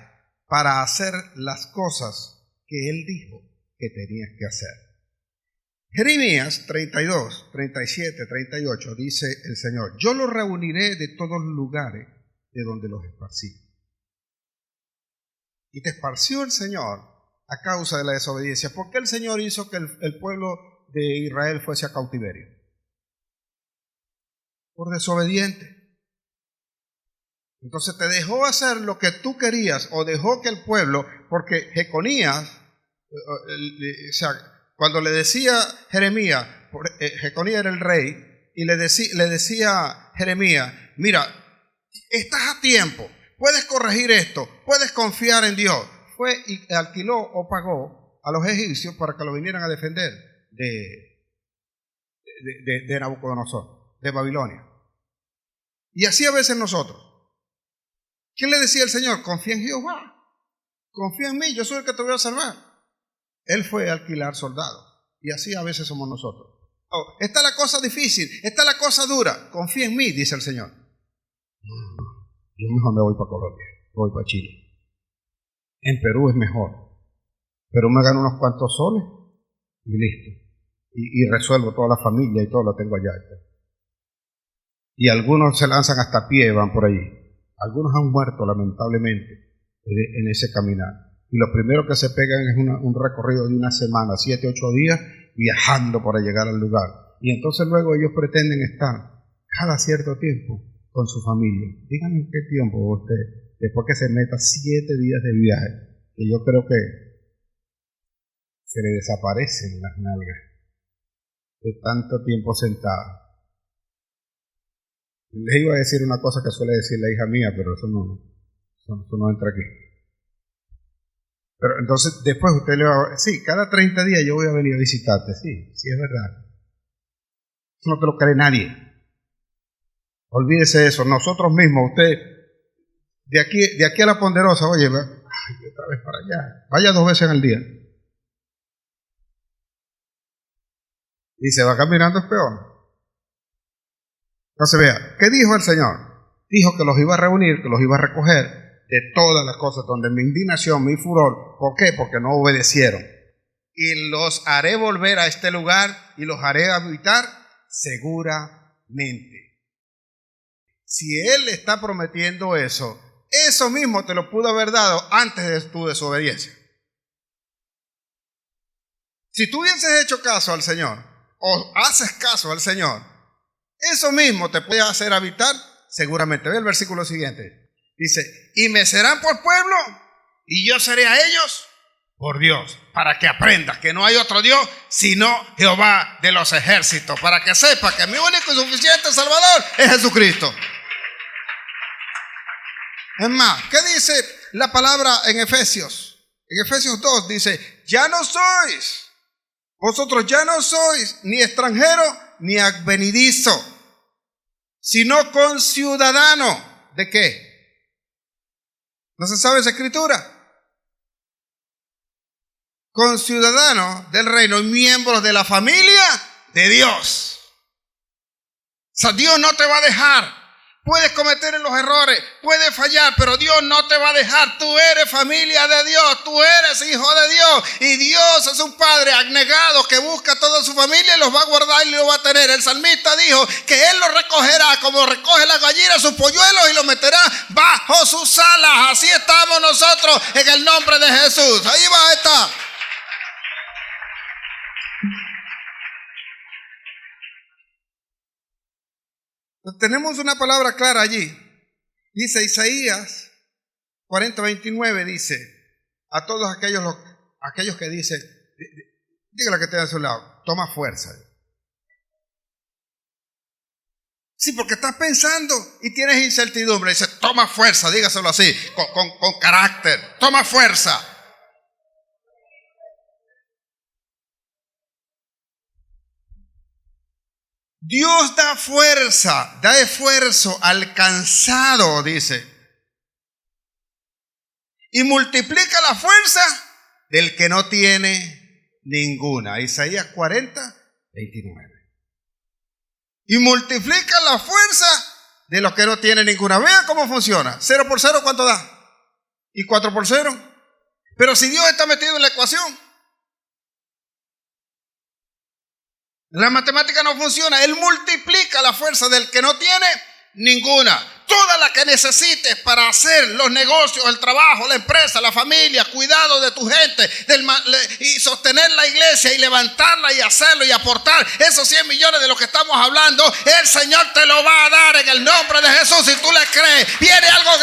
para hacer las cosas que Él dijo que tenías que hacer. Jeremías 32, 37, 38 dice el Señor: yo los reuniré de todos los lugares de donde los esparcí. Y te esparció el Señor a causa de la desobediencia. ¿Por qué el Señor hizo que el pueblo de Israel fuese a cautiverio? Por desobediente. Entonces te dejó hacer lo que tú querías, o dejó que el pueblo, porque Jeconías, o sea, cuando le decía Jeremías, Jeconías era el rey, y le decía Jeremías, mira, estás a tiempo, puedes corregir esto, puedes confiar en Dios. Fue y alquiló o pagó a los egipcios para que lo vinieran a defender de Nabucodonosor, de Babilonia. Y así a veces nosotros. ¿Quién le decía al Señor? Confía en Jehová, confía en mí, yo soy el que te voy a salvar. Él fue a alquilar soldados. Y así a veces somos nosotros. Oh, está la cosa difícil, está la cosa dura. Confía en mí, dice el Señor. Yo mejor me voy para Colombia, voy para Chile. En Perú es mejor. Perú me gano unos cuantos soles y listo. Y resuelvo toda la familia y todo lo tengo allá. Y algunos se lanzan hasta a pie, van por ahí. Algunos han muerto lamentablemente en ese caminar. Y lo primero que se pegan es un recorrido de una semana, 7, 8 días, viajando para llegar al lugar. Y entonces luego ellos pretenden estar cada cierto tiempo con su familia. Díganme en qué tiempo usted, después que se meta 7 días de viaje, que yo creo que se le desaparecen las nalgas de tanto tiempo sentado. Les iba a decir una cosa que suele decir la hija mía, pero eso no entra aquí. Pero entonces después usted le va a... Sí, cada 30 días yo voy a venir a visitarte. Sí, es verdad. Eso no te lo cree nadie. Olvídese de eso. Nosotros mismos, usted, de aquí a la Ponderosa, oye, otra vez para allá. Vaya 2 veces al día. Y se va caminando es peor. Entonces vea, ¿qué dijo el Señor? Dijo que los iba a reunir, que los iba a recoger de todas las cosas donde mi indignación, mi furor. ¿Por qué? Porque no obedecieron. Y los haré volver a este lugar y los haré habitar seguramente. Si Él está prometiendo eso mismo te lo pudo haber dado antes de tu desobediencia. Si tú hubieses hecho caso al Señor, o haces caso al Señor, eso mismo te puede hacer habitar seguramente. Ve el versículo siguiente. Dice, y me serán por pueblo, y yo seré a ellos por Dios, para que aprendas que no hay otro Dios sino Jehová de los ejércitos, para que sepas que mi único y suficiente Salvador es Jesucristo. Es más, ¿qué dice la palabra en Efesios? En Efesios 2 dice, vosotros ya no sois ni extranjero ni advenedizo, sino conciudadano. ¿De qué? ¿No se sabe esa escritura? Conciudadano del reino y miembros de la familia de Dios. O sea, Dios no te va a dejar. Puedes cometer los errores, puedes fallar, pero Dios no te va a dejar. Tú eres familia de Dios, tú eres hijo de Dios. Y Dios es un padre abnegado que busca a toda su familia y los va a guardar y los va a tener. El salmista dijo que Él los recogerá como recoge la gallina sus polluelos y los meterá bajo sus alas. Así estamos nosotros en el nombre de Jesús. Ahí va a estar. Tenemos una palabra clara allí. Dice Isaías 40:29, dice a todos aquellos que dicen, dígale que esté a su lado, toma fuerza. Sí, porque estás pensando y tienes incertidumbre. Dice, toma fuerza, dígaselo así, con carácter, toma fuerza. Dios da fuerza, da esfuerzo al cansado, dice. Y multiplica la fuerza del que no tiene ninguna. Isaías 40:29. Y multiplica la fuerza de los que no tienen ninguna. Vean cómo funciona. 0 por 0, ¿cuánto da? Y 4 por 0. Pero si Dios está metido en la ecuación, la matemática no funciona. Él multiplica la fuerza del que no tiene ninguna. Toda la que necesites para hacer los negocios, el trabajo, la empresa, la familia, cuidado de tu gente y sostener la iglesia y levantarla y hacerlo y aportar esos 100 millones de los que estamos hablando, el Señor te lo va a dar en el nombre de Jesús. Si tú le crees, viene algo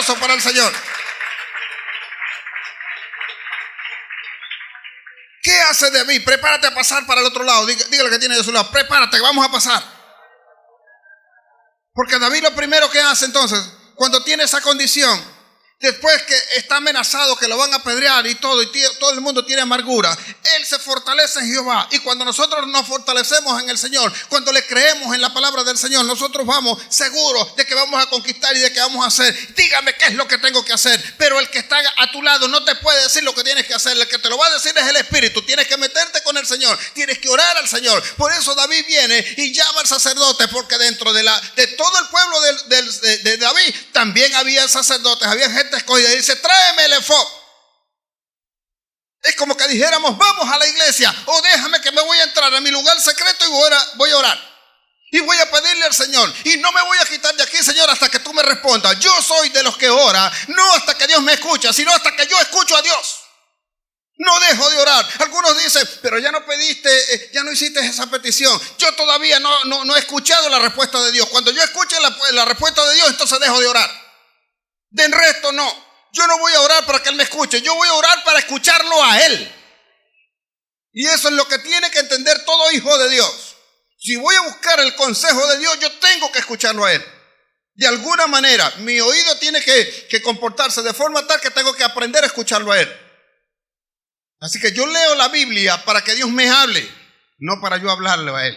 aplauso para el Señor. ¿Qué hace David? Prepárate a pasar para el otro lado. Dígale que tiene de su lado. Prepárate, vamos a pasar. Porque David lo primero que hace entonces, cuando tiene esa condición, después que está amenazado que lo van a apedrear y todo el mundo tiene amargura, él se fortalece en Jehová. Y cuando nosotros nos fortalecemos en el Señor, cuando le creemos en la palabra del Señor, nosotros vamos seguros de que vamos a conquistar y de que vamos a hacer. Dígame qué es lo que tengo que hacer. Pero el que está a tu lado no te puede decir lo que tienes que hacer. El que te lo va a decir es el Espíritu. Tienes que meterte con el Señor, tienes que orar al Señor. Por eso David viene y llama al sacerdote, porque dentro de todo el pueblo de David también había sacerdotes, había gente escogida. Y dice: tráeme el efod. Es como que dijéramos: vamos a la iglesia, o déjame que me voy a entrar a mi lugar secreto y voy a orar. Y voy a pedirle al Señor. Y no me voy a quitar de aquí, Señor, hasta que tú me respondas. Yo soy de los que ora, no hasta que Dios me escucha, sino hasta que yo escucho a Dios. No dejo de orar. Algunos dicen: pero ya no pediste, ya no hiciste esa petición. Yo todavía no he escuchado la respuesta de Dios. Cuando yo escuche la respuesta de Dios, entonces dejo de orar. De resto no. Yo no voy a orar para que Él me escuche. Yo voy a orar para escucharlo a Él. Y eso es lo que tiene que entender todo hijo de Dios. Si voy a buscar el consejo de Dios, yo tengo que escucharlo a Él. De alguna manera, mi oído tiene que comportarse de forma tal que tengo que aprender a escucharlo a Él. Así que yo leo la Biblia para que Dios me hable, no para yo hablarle a Él.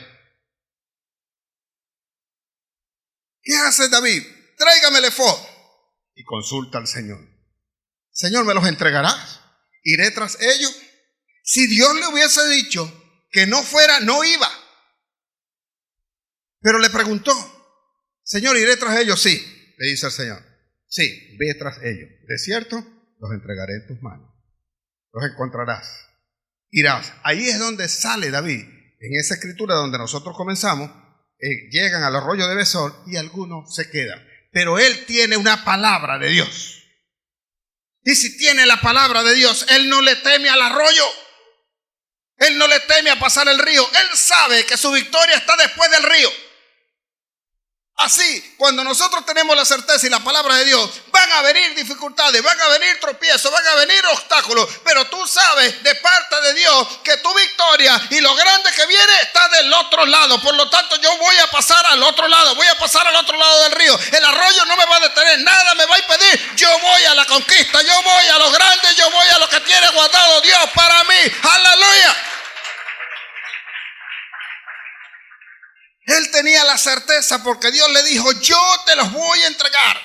¿Qué hace David? Tráigame el efod. Y consulta al Señor. Señor, ¿me los entregarás? ¿Iré tras ellos? Si Dios le hubiese dicho que no fuera, no iba. Pero le preguntó: Señor, ¿iré tras ellos? Sí, le dice el Señor. Sí, ve tras ellos. De cierto, los entregaré en tus manos. Los encontrarás. Irás. Ahí es donde sale David. En esa escritura donde nosotros comenzamos, llegan al arroyo de Besor y algunos se quedan. Pero él tiene una palabra de Dios. Y si tiene la palabra de Dios, él no le teme al arroyo. Él no le teme a pasar el río. Él sabe que su victoria está después del río. Así, cuando nosotros tenemos la certeza y la palabra de Dios, van a venir dificultades, van a venir tropiezos, van a venir obstáculos, pero tú sabes de parte de Dios que tu victoria y lo grande que viene está del otro lado. Por lo tanto, yo voy a pasar al otro lado, voy a pasar al otro lado del río. El arroyo no me va a detener, nada me va a impedir. Yo voy a la conquista, yo voy a lo grande, yo voy a lo que tiene guardado Dios para mí. ¡Aleluya! Él tenía la certeza porque Dios le dijo: yo te los voy a entregar.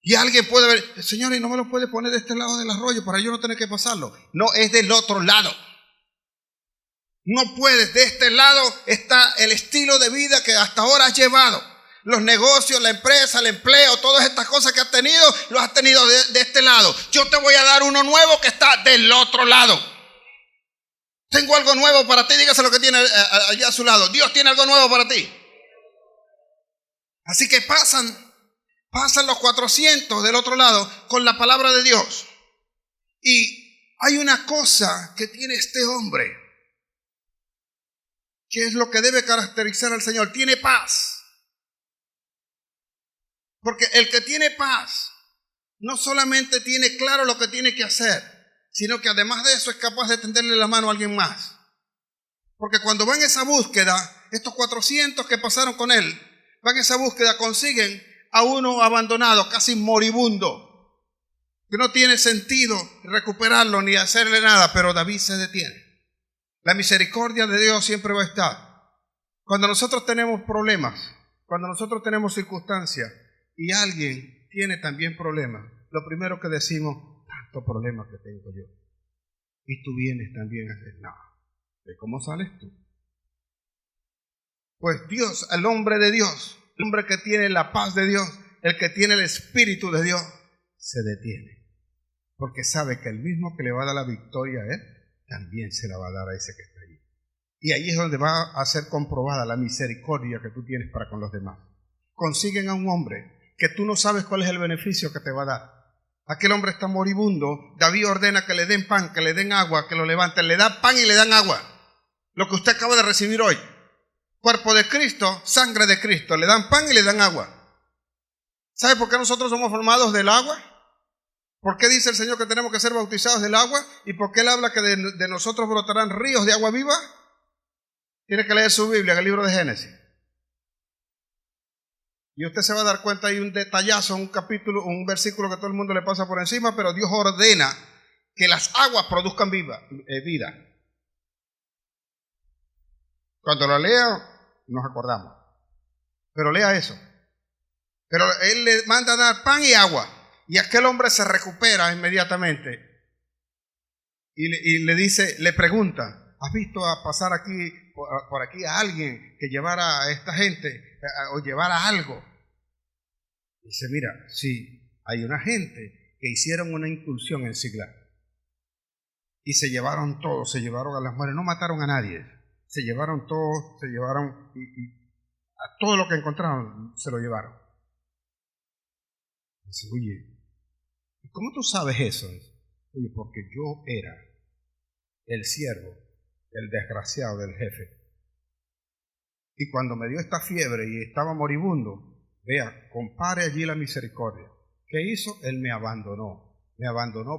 Y alguien puede ver: Señor, ¿y no me los puede poner de este lado del arroyo para yo no tener que pasarlo? No, es del otro lado. No puedes. De este lado está el estilo de vida que hasta ahora has llevado. Los negocios, la empresa, el empleo, todas estas cosas que has tenido, los has tenido de este lado. Yo te voy a dar uno nuevo que está del otro lado. Tengo algo nuevo para ti. Dígase lo que tiene allá a su lado. Dios tiene algo nuevo para ti. Así que pasan los 400 del otro lado con la palabra de Dios. Y hay una cosa que tiene este hombre, que es lo que debe caracterizar al Señor. Tiene paz. Porque el que tiene paz no solamente tiene claro lo que tiene que hacer, sino que además de eso es capaz de tenderle la mano a alguien más. Porque cuando van en esa búsqueda, estos 400 que pasaron con él, van en esa búsqueda, consiguen a uno abandonado, casi moribundo, que no tiene sentido recuperarlo ni hacerle nada, pero David se detiene. La misericordia de Dios siempre va a estar. Cuando nosotros tenemos problemas, cuando nosotros tenemos circunstancias y alguien tiene también problemas, lo primero que decimos: tanto problema que tengo yo. Y tú vienes también a decir: no, ¿de cómo sales tú? Pues Dios, el hombre de Dios, el hombre que tiene la paz de Dios, el que tiene el Espíritu de Dios, se detiene. Porque sabe que el mismo que le va a dar la victoria a él, también se la va a dar a ese que está allí. Y ahí es donde va a ser comprobada la misericordia que tú tienes para con los demás. Consiguen a un hombre que tú no sabes cuál es el beneficio que te va a dar. Aquel hombre está moribundo. David ordena que le den pan, que le den agua, que lo levanten. Le dan pan y le dan agua. Lo que usted acaba de recibir hoy. Cuerpo de Cristo, sangre de Cristo. Le dan pan y le dan agua. ¿Sabe por qué nosotros somos formados del agua? ¿Por qué dice el Señor que tenemos que ser bautizados del agua? ¿Y por qué Él habla que de nosotros brotarán ríos de agua viva? Tiene que leer su Biblia en el libro de Génesis. Y usted se va a dar cuenta, hay un detallazo, un capítulo, un versículo que todo el mundo le pasa por encima, pero Dios ordena que las aguas produzcan vida. Cuando lo lea, nos acordamos. Pero lea eso. Pero Él le manda a dar pan y agua. Y aquel hombre se recupera inmediatamente. Y le dice, le pregunta, ¿has visto a pasar aquí, por aquí a alguien que llevara a esta gente o llevara algo? Dice, mira, sí, hay una gente que hicieron una incursión en Siglar. Y se llevaron todo, se llevaron a las mujeres, no mataron a nadie. Se llevaron todo, se llevaron y a todo lo que encontraron se lo llevaron. Dice, oye, ¿cómo tú sabes eso? Oye, porque yo era el siervo, el desgraciado del jefe. Y cuando me dio esta fiebre y estaba moribundo, vea, compare allí la misericordia. ¿Qué hizo? Él me abandonó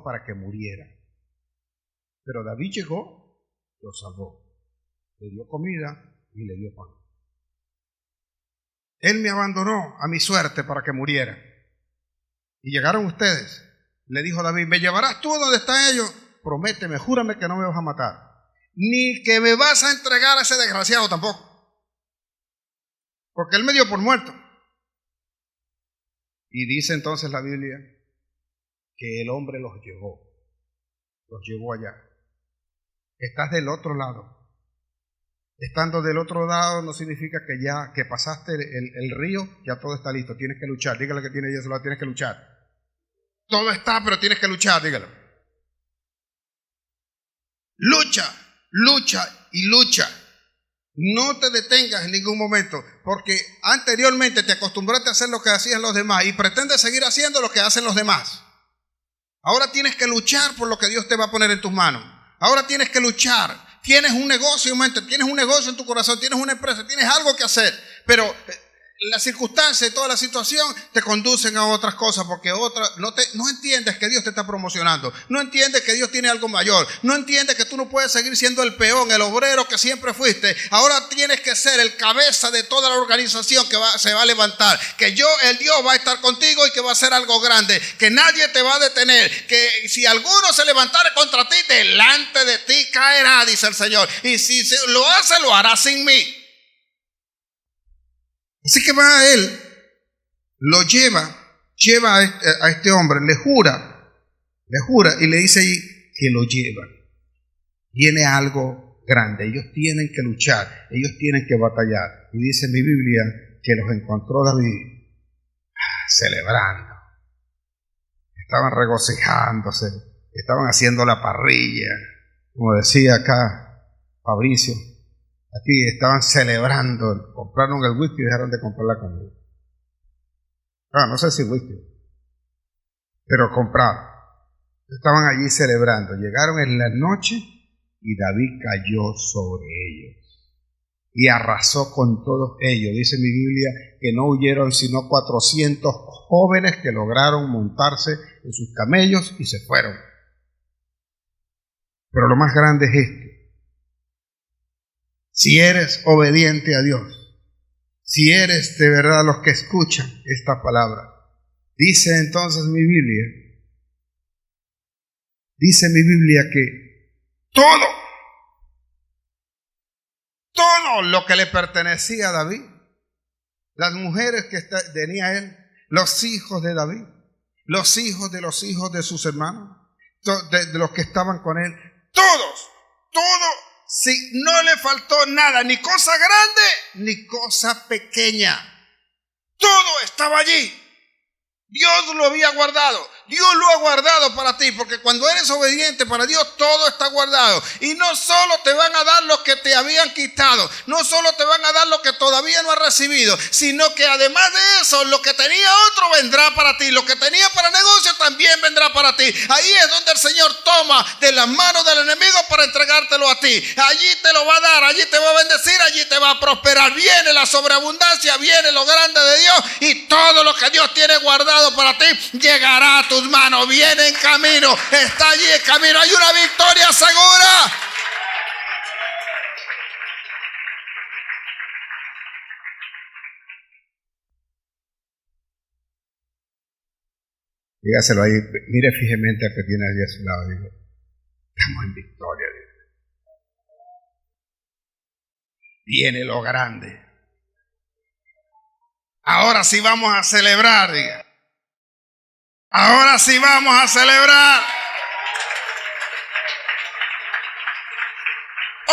para que muriera. Pero David llegó, lo salvó, le dio comida y le dio pan. Él me abandonó a mi suerte para que muriera. Y llegaron ustedes. Le dijo David, ¿me llevarás tú donde están ellos? Prométeme, júrame que no me vas a matar. Ni que me vas a entregar a ese desgraciado tampoco. Porque él me dio por muerto. Y dice entonces la Biblia que el hombre los llevó allá. Estás del otro lado. Estando del otro lado no significa que ya que pasaste el río, ya todo está listo. Tienes que luchar. Dígale que tiene Dios, tienes que luchar. Todo está, pero tienes que luchar, dígalo. Lucha, lucha y lucha. No te detengas en ningún momento, porque anteriormente te acostumbraste a hacer lo que hacían los demás y pretendes seguir haciendo lo que hacen los demás. Ahora tienes que luchar por lo que Dios te va a poner en tus manos. Ahora tienes que luchar. Tienes un negocio en mente, tienes un negocio en tu corazón, tienes una empresa, tienes algo que hacer, pero las circunstancias y toda la situación te conducen a otras cosas porque no entiendes que Dios te está promocionando, no entiendes que Dios tiene algo mayor, no entiendes que tú no puedes seguir siendo el peón, el obrero que siempre fuiste. Ahora tienes que ser el cabeza de toda la organización que se va a levantar, que el Dios va a estar contigo y que va a hacer algo grande, que nadie te va a detener, que si alguno se levantara contra ti, delante de ti caerá, dice el Señor, y si lo hace, lo hará sin mí. Así que va a él, lo lleva a este hombre, le jura y le dice ahí que lo lleva. Viene algo grande, ellos tienen que luchar, ellos tienen que batallar. Y dice mi Biblia que los encontró David celebrando. Estaban regocijándose, estaban haciendo la parrilla, como decía acá Fabricio. Aquí estaban celebrando, compraron el whisky y dejaron de comprar la comida. No sé si whisky, pero compraron. Estaban allí celebrando. Llegaron en la noche y David cayó sobre ellos y arrasó con todos ellos. Dice mi Biblia que no huyeron sino 400 jóvenes que lograron montarse en sus camellos y se fueron. Pero lo más grande es esto. Si eres obediente a Dios, si eres de verdad los que escuchan esta palabra, dice entonces mi Biblia que todo lo que le pertenecía a David, las mujeres que tenía él, los hijos de David, los hijos de sus hermanos, de los que estaban con él, todo, si no le faltó nada, ni cosa grande, ni cosa pequeña. Todo estaba allí. Dios lo había guardado. Dios lo ha guardado para ti, porque cuando eres obediente para Dios, todo está guardado. Y no solo te van a dar lo que te habían quitado, no solo te van a dar lo que todavía no has recibido, sino que además de eso, lo que tenía otro vendrá para ti, lo que tenía para negocio también vendrá para ti. Ahí es donde el Señor toma de las manos del enemigo para entregártelo a ti. Allí te lo va a dar, allí te va a bendecir, allí te va a prosperar. Viene la sobreabundancia, viene lo grande de Dios, y todo lo que Dios tiene guardado para ti llegará a tus manos. Viene en camino, está allí en camino. Hay una victoria segura. Dígaselo ahí, mire fijamente al que tiene allí a su lado. Digo, estamos en victoria. Viene lo grande. Ahora sí vamos a celebrar, diga. Ahora sí vamos a celebrar.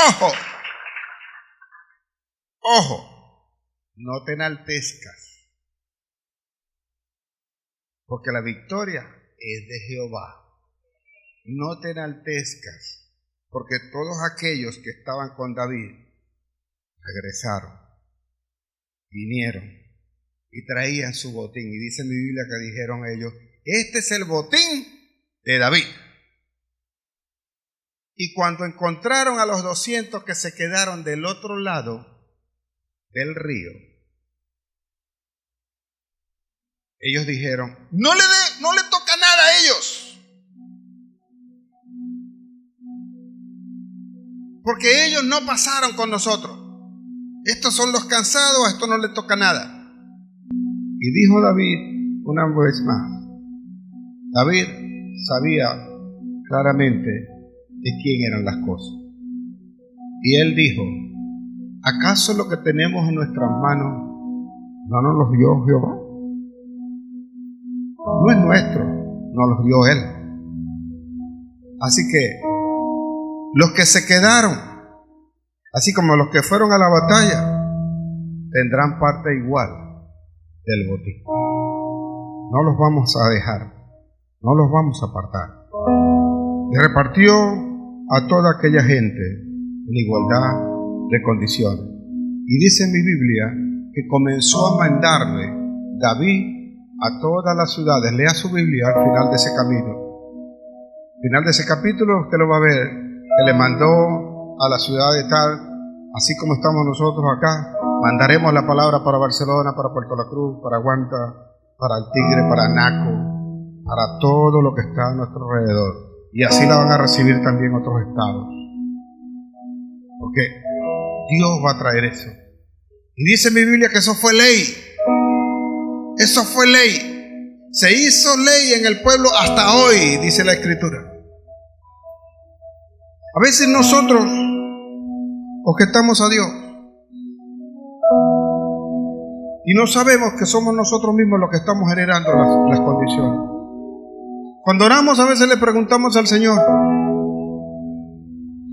Ojo, ojo, no te enaltezcas, porque la victoria es de Jehová. No te enaltezcas, porque todos aquellos que estaban con David regresaron, vinieron y traían su botín. Y dice mi Biblia que dijeron ellos: este es el botín de David. Y cuando encontraron a los 200 que se quedaron del otro lado del río, ellos dijeron: no le toca nada a ellos, porque ellos no pasaron con nosotros. Estos son los cansados, a esto no le toca nada. Y dijo David una vez más. David sabía claramente de quién eran las cosas. Y él dijo: ¿acaso lo que tenemos en nuestras manos no nos los dio Jehová? No es nuestro, nos los dio Él. Así que los que se quedaron, así como los que fueron a la batalla, tendrán parte igual del botín. No los vamos a dejar, no los vamos a apartar. Y repartió a toda aquella gente en igualdad de condiciones. Y dice en mi Biblia que comenzó a mandarle David a todas las ciudades. Lea su Biblia al final de ese camino. Al final de ese capítulo usted lo va a ver, que le mandó a la ciudad de tal, así como estamos nosotros acá, mandaremos la palabra para Barcelona, para Puerto La Cruz, para Guanta, para El Tigre, para Naco, para todo lo que está a nuestro alrededor. Y así la van a recibir también otros estados. Porque Dios va a traer eso. Y dice mi Biblia que eso fue ley. Eso fue ley. Se hizo ley en el pueblo hasta hoy, dice la Escritura. A veces nosotros objetamos a Dios y no sabemos que somos nosotros mismos los que estamos generando las condiciones. Cuando oramos, a veces le preguntamos al Señor: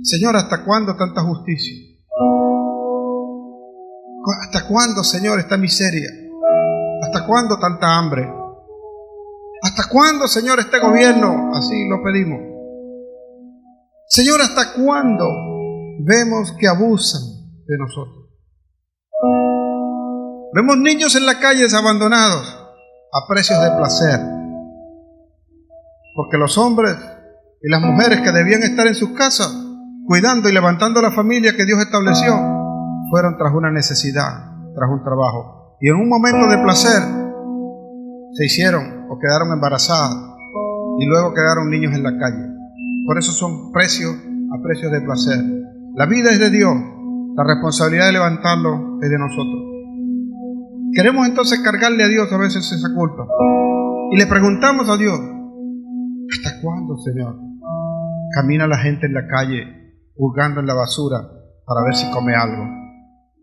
Señor, ¿hasta cuándo tanta justicia? ¿Hasta cuándo, Señor, esta miseria? ¿Hasta cuándo tanta hambre? ¿Hasta cuándo, Señor, este gobierno? Así lo pedimos. Señor, ¿hasta cuándo vemos que abusan de nosotros? Vemos niños en las calles abandonados a precios de placer, porque los hombres y las mujeres que debían estar en sus casas cuidando y levantando la familia que Dios estableció, fueron tras una necesidad, tras un trabajo, y en un momento de placer se hicieron o quedaron embarazadas y luego quedaron niños en la calle. Por eso son precios a precios de placer. La vida es de Dios, la responsabilidad de levantarlo es de nosotros. Queremos entonces cargarle a Dios a veces esa culpa y le preguntamos a Dios: ¿hasta cuándo, Señor, camina la gente en la calle hurgando en la basura para ver si come algo?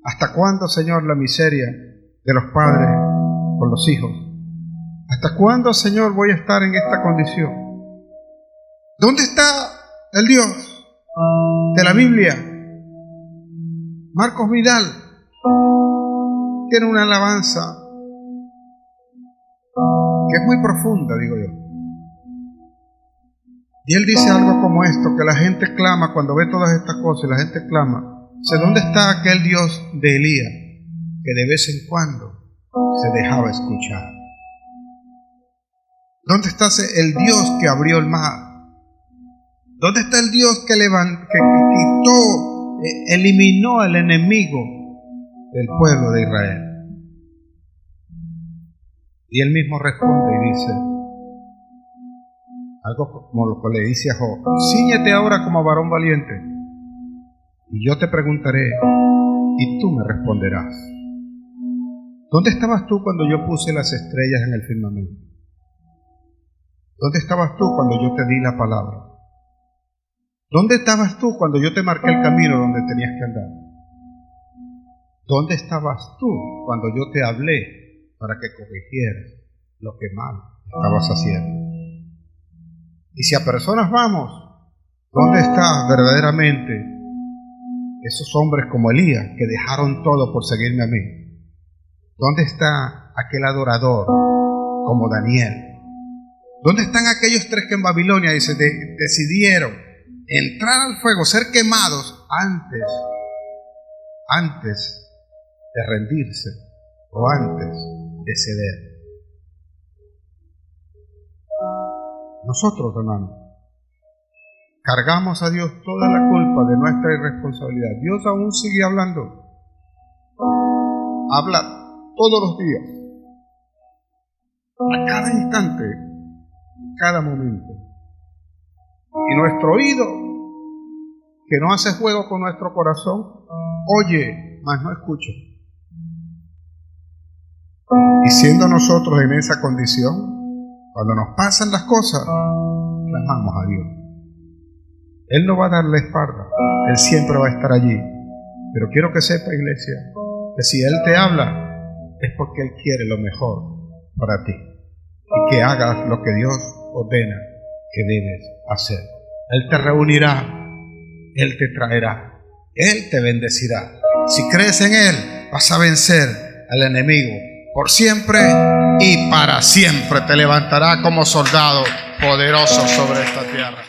¿Hasta cuándo, Señor, la miseria de los padres con los hijos? ¿Hasta cuándo, Señor, voy a estar en esta condición? ¿Dónde está el Dios de la Biblia? Marcos Vidal tiene una alabanza que es muy profunda, digo yo. Y él dice algo como esto, que la gente clama cuando ve todas estas cosas, y la gente clama, dice, ¿dónde está aquel Dios de Elías que de vez en cuando se dejaba escuchar? ¿Dónde está el Dios que abrió el mar? ¿Dónde está el Dios que quitó, eliminó al enemigo del pueblo de Israel? Y él mismo responde y dice algo como lo que le dice a Job: cíñete ahora como varón valiente, y yo te preguntaré, y tú me responderás. ¿Dónde estabas tú cuando yo puse las estrellas en el firmamento? ¿Dónde estabas tú cuando yo te di la palabra? ¿Dónde estabas tú cuando yo te marqué el camino donde tenías que andar? ¿Dónde estabas tú cuando yo te hablé para que corrigieras lo que mal estabas haciendo? Y si a personas vamos, ¿dónde está verdaderamente esos hombres como Elías que dejaron todo por seguirme a mí? ¿Dónde está aquel adorador como Daniel? ¿Dónde están aquellos 3 que en Babilonia decidieron entrar al fuego, ser quemados antes de rendirse o antes de ceder? Nosotros, hermanos, cargamos a Dios toda la culpa de nuestra irresponsabilidad. Dios aún sigue hablando. Habla todos los días, a cada instante, cada momento. Y nuestro oído, que no hace juego con nuestro corazón, oye, mas no escucha. Y siendo nosotros en esa condición, cuando nos pasan las cosas, clamamos a Dios. Él no va a dar la espalda, Él siempre va a estar allí. Pero quiero que sepa, iglesia, que si Él te habla, es porque Él quiere lo mejor para ti. Y que hagas lo que Dios ordena que debes hacer. Él te reunirá, Él te traerá, Él te bendecirá. Si crees en Él, vas a vencer al enemigo por siempre y para siempre. Te levantará como soldado poderoso sobre esta tierra.